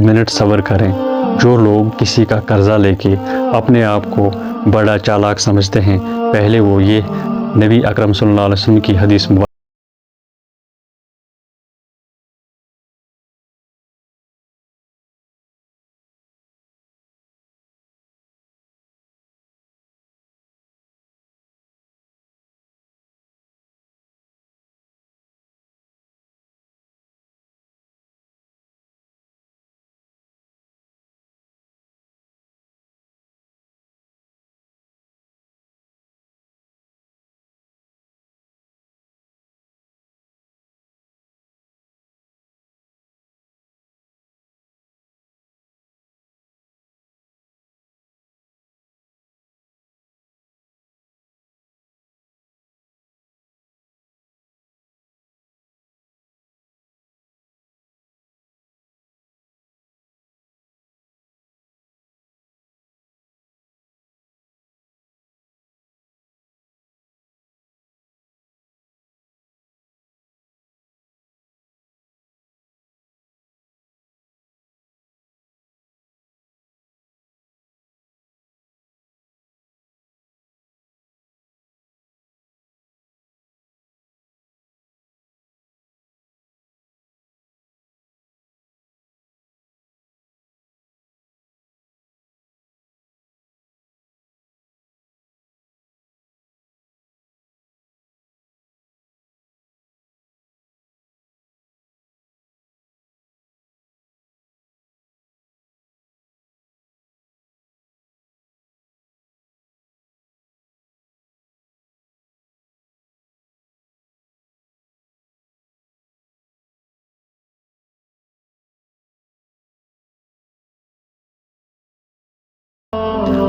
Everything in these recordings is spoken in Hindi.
मिनट सब्र करें। जो लोग किसी का कर्ज़ा लेके अपने आप को बड़ा चालाक समझते हैं, पहले वो ये नबी अकरम सल्लल्लाहु अलैहि वसल्लम की हदीस मुबारक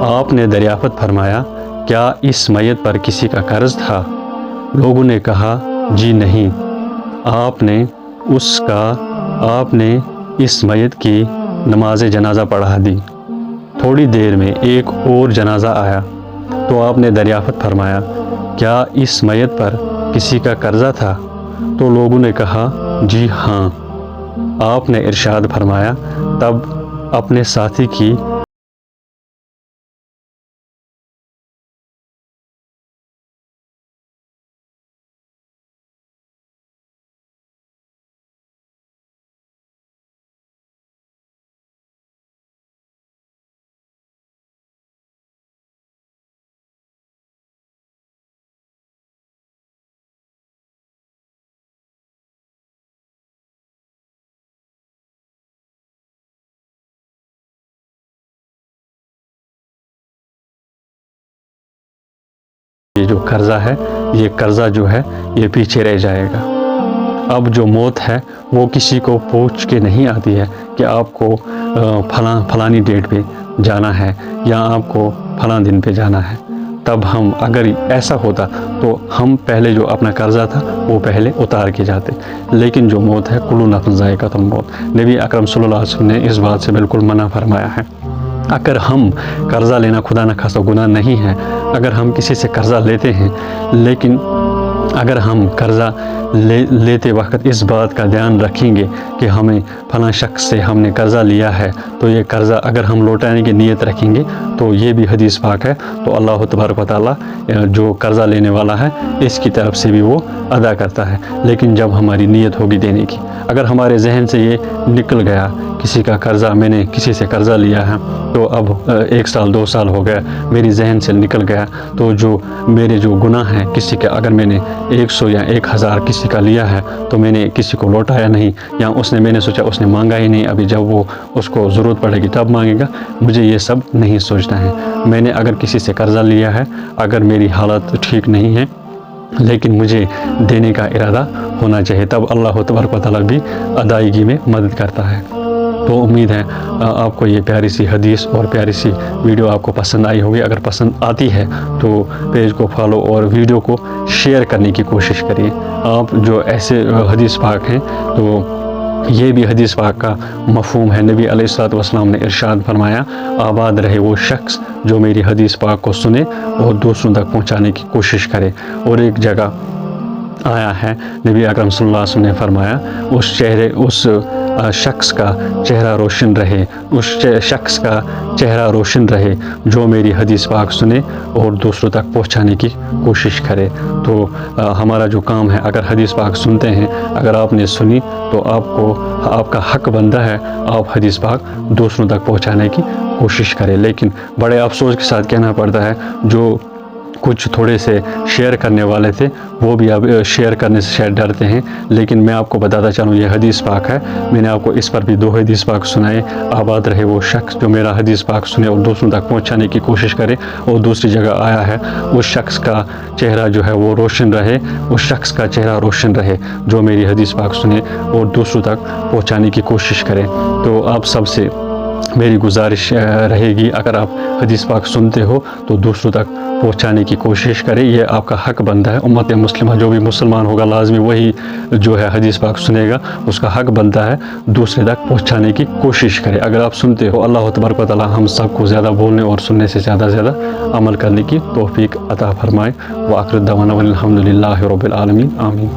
आपने दरियाफ़त फरमाया, क्या इस मैयत पर किसी का कर्ज था? लोगों ने कहा, जी नहीं। आपने इस मैयत की नमाज जनाजा पढ़ा दी। थोड़ी देर में एक और जनाजा आया तो आपने दरियाफ़त फरमाया, क्या इस मैयत पर किसी का कर्जा था? तो लोगों ने कहा, जी हाँ। आपने इरशाद फरमाया, तब अपने साथी की ये जो कर्जा है, ये कर्जा जो है ये पीछे रह जाएगा। अब जो मौत है वो किसी को पूछ के नहीं आती है कि आपको फलानी डेट पे जाना है या आपको फलां दिन पे जाना है। तब हम अगर ऐसा होता तो हम पहले जो अपना कर्जा था वो पहले उतार के जाते। लेकिन जो मौत है, कुल्लु नफ्स ज़ाइक़ातुल मौत, नबी अकरम सल्लल्लाहु अलैहि वसल्लम ने इस बात से बिल्कुल मना फरमाया है। अगर हम कर्ज़ा लेना खुदा न खास्ता गुनाह नहीं है, अगर हम किसी से कर्ज़ा लेते हैं, लेकिन अगर हम कर्ज़ा लेते वक्त इस बात का ध्यान रखेंगे कि हमें फलां शख्स से हमने कर्ज़ा लिया है, तो ये कर्ज़ा अगर हम लौटाने की नीयत रखेंगे तो ये भी हदीस पाक है, तो अल्लाह तबारक व तआला जो कर्ज़ा लेने वाला है इसकी तरफ से भी वो अदा करता है। लेकिन जब हमारी नीयत होगी देने की, अगर हमारे जहन से ये निकल गया किसी का कर्ज़ा, मैंने किसी से कर्ज़ा लिया है तो अब 1 साल 2 साल हो गया, मेरी जहन से निकल गया, तो जो मेरे जो गुनाह हैं किसी के, अगर मैंने 100 या 1000 किसी का लिया है तो मैंने किसी को लौटाया नहीं, या मैंने सोचा उसने मांगा ही नहीं, अभी जब वो उसको ज़रूरत पड़ेगी तब मांगेगा, मुझे ये सब नहीं सोचना है। मैंने अगर किसी से कर्ज़ा लिया है, अगर मेरी हालत ठीक नहीं है लेकिन मुझे देने का इरादा होना चाहिए, तब अल्लाह तबारक व तआला भी अदायगी में मदद करता है। तो उम्मीद है आपको ये प्यारी सी हदीस और प्यारी सी वीडियो आपको पसंद आई होगी। अगर पसंद आती है तो पेज को फॉलो और वीडियो को शेयर करने की कोशिश करिए। आप जो ऐसे हदीस पाक हैं तो ये भी हदीस पाक का मफ़हूम है। नबी अलैहिस्सलातु वस्सलाम ने इरशाद फरमाया, आबाद रहे वो शख्स जो मेरी हदीस पाक को सुने और दूसरों तक पहुँचाने की कोशिश करे। और एक जगह आया है, नबी अकरम सल्लल्लाहु अलैहि वसल्लम ने फरमाया, उस शख्स का चेहरा रोशन रहे, उस शख्स का चेहरा रोशन रहे जो मेरी हदीस पाक सुने और दूसरों तक पहुंचाने की कोशिश करे। तो हमारा जो काम है, अगर हदीस पाक सुनते हैं, अगर आपने सुनी तो आपका हक बनता है आप हदीस पाक दूसरों तक पहुंचाने की कोशिश करें। लेकिन बड़े अफसोस के साथ कहना पड़ता है, जो कुछ थोड़े से शेयर करने वाले थे वो भी अब शेयर करने से शायद डरते हैं। लेकिन मैं आपको बताता चलूँ, ये हदीस पाक है, मैंने आपको इस पर भी 2 हदीस पाक सुनाए। आबाद रहे वो शख्स जो मेरा हदीस पाक सुने और दूसरों तक पहुंचाने की कोशिश करे। और दूसरी जगह आया है, उस शख्स का चेहरा जो है वो रोशन रहे, उस शख्स का चेहरा रोशन रहे जो मेरी हदीस पाक सुने और दूसरों तक पहुँचाने की कोशिश करे। तो आप सबसे मेरी गुजारिश रहेगी, अगर आप हदीस पाक सुनते हो तो दूसरों तक पहुंचाने की कोशिश करें, ये आपका हक बनता है। उम्मत मुस्लिमा, जो भी मुसलमान होगा लाजमी वही जो है हदीस पाक सुनेगा, उसका हक बनता है दूसरे तक पहुंचाने की कोशिश करें। अगर आप सुनते हो, अल्लाह तबारक व तआला हम सबको ज़्यादा बोलने और सुनने से ज़्यादा अमल करने की तौफीक अता फरमाए। व आखिर दवाना अल्हम्दुलिल्लाहि रब्बिल आलमीन, आमीन।